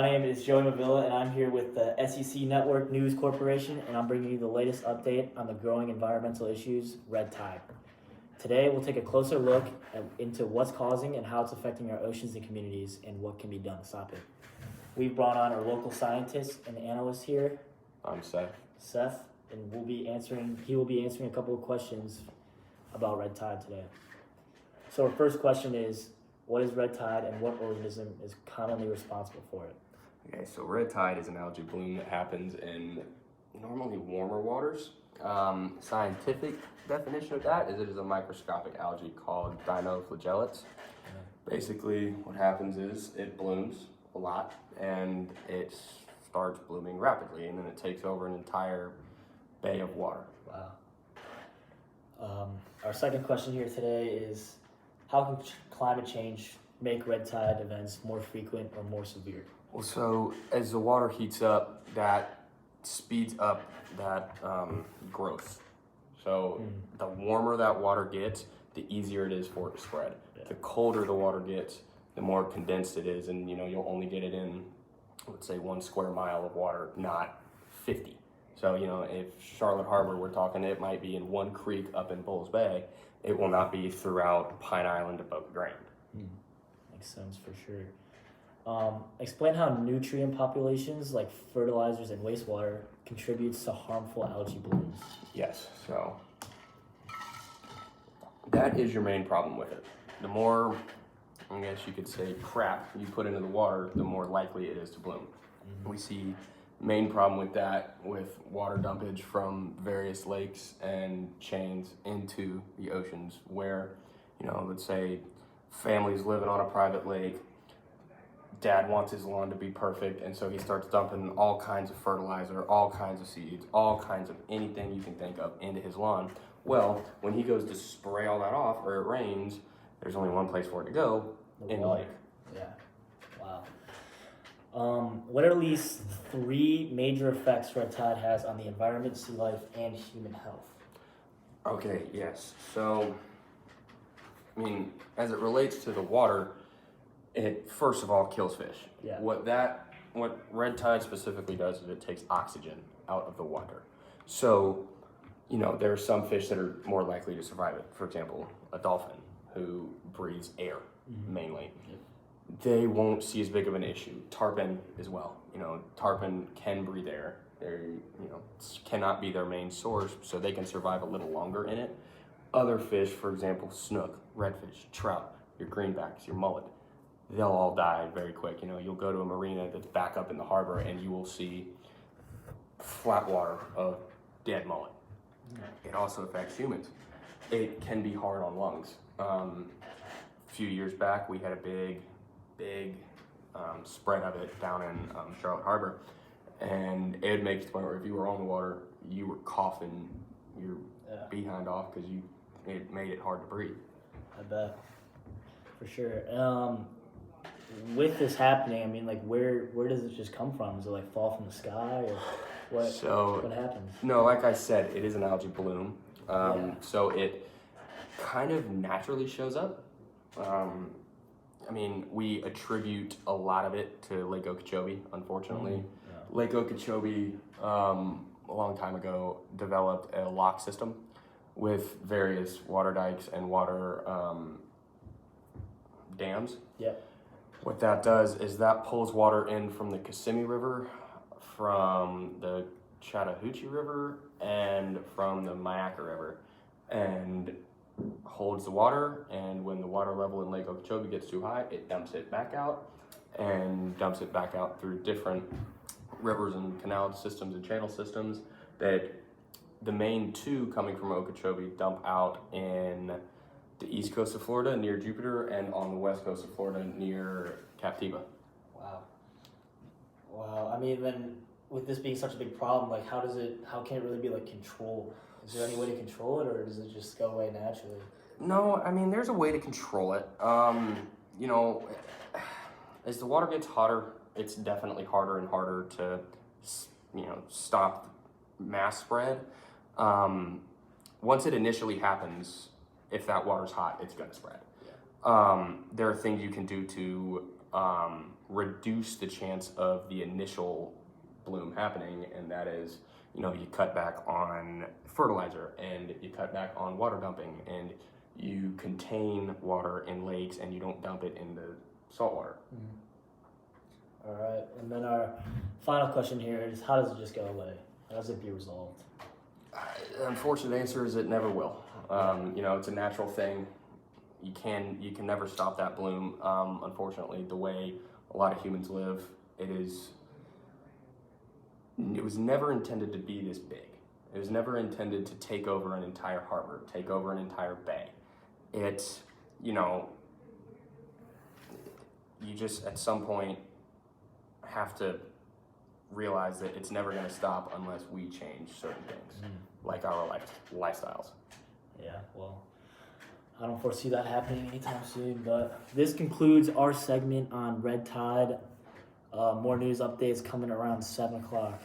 my name is Joey Mavilla, and I'm here with the SEC Network News Corporation, and I'm bringing you the latest update on the growing environmental issues, red tide. Today, we'll take a closer look into what's causing and how it's affecting our oceans and communities, and what can be done to stop it. We've brought on our local scientists and analysts here. I'm Seth, and he will be answering a couple of questions about red tide today. So our first question is, what is red tide and what organism is commonly responsible for it? Okay, so red tide is an algae bloom that happens in normally warmer waters. Scientific definition of that is it is a microscopic algae called dinoflagellates. Basically, what happens is it blooms a lot and it starts blooming rapidly, and then it takes over an entire bay of water. Wow. Our second question here today is, how can climate change make red tide events more frequent or more severe? Well, so as the water heats up, that speeds up that growth. So the warmer that water gets, the easier it is for it to spread. Yeah. The colder the water gets, the more condensed it is, and you'll only get it in, let's say, 1 square mile of water, not 50. So if Charlotte Harbor, we're talking, it might be in one creek up in Bulls Bay. It will not be throughout Pine Island to Boca Grande. Makes sense for sure. Explain how nutrient populations like fertilizers and wastewater contributes to harmful algae blooms. Yes, so that is your main problem with it. The more, I guess you could say, crap you put into the water, the more likely it is to bloom. We see main problem with that with water dumpage from various lakes and chains into the oceans where, let's say families living on a private lake, dad wants his lawn to be perfect, and so he starts dumping all kinds of fertilizer, all kinds of seeds, all kinds of anything you can think of into his lawn. Well, when he goes to spray all that off or it rains, there's only one place for it to go, in the lake. Yeah. Wow. What are at least 3 major effects red tide has on the environment, sea life, and human health? Okay, yes. So, as it relates to the water, it first of all kills fish. Yeah. What red tide specifically does is it takes oxygen out of the water. So, there are some fish that are more likely to survive it. For example, a dolphin who breathes air mainly. They won't see as big of an issue. Tarpon as well. Tarpon can breathe air. They, cannot be their main source, so they can survive a little longer in it. Other fish, for example, snook, redfish, trout, your greenbacks, your mullet, they'll all die very quick. You'll go to a marina that's back up in the harbor and you will see flat water of dead mullet. It also affects humans. It can be hard on lungs. A few years back, we had a big spread of it down in Charlotte Harbor, and it would make it to the point where if you were on the water, you were coughing your behind off because it made it hard to breathe. I bet, for sure. With this happening, where does it just come from? Does it fall from the sky, or what happens? No, like I said, it is an algae bloom, so it kind of naturally shows up. We attribute a lot of it to Lake Okeechobee, unfortunately. Lake Okeechobee, a long time ago, developed a lock system with various water dikes and water dams. Yeah. What that does is that pulls water in from the Kissimmee River, from the Chattahoochee River, and from the Myakka River, and holds the water, and when the water level in Lake Okeechobee gets too high, it dumps it back out, and dumps it back out through different rivers and canal systems and channel systems. That the main 2 coming from Okeechobee dump out in the east coast of Florida near Jupiter, and on the west coast of Florida near Captiva. Wow. Then with this being such a big problem, how can it really be controlled? Is there any way to control it, or does it just go away naturally? No, there's a way to control it. As the water gets hotter, it's definitely harder and harder to, stop mass spread. Once it initially happens, if that water's hot, it's going to spread. There are things you can do to reduce the chance of the initial bloom happening, and that is, you cut back on fertilizer and you cut back on water dumping and you contain water in lakes and you don't dump it in the saltwater. All right, and then our final question here is, how does it just go away? How does it be resolved? The unfortunate answer is it never will. It's a natural thing. You can never stop that bloom. Unfortunately, the way a lot of humans live, it was never intended to be this big. It was never intended to take over an entire harbor, take over an entire bay. It's, you just at some point have to realize that it's never going to stop unless we change certain things, like our lifestyles. Yeah, well, I don't foresee that happening anytime soon, but this concludes our segment on red tide. More news updates coming around 7 o'clock.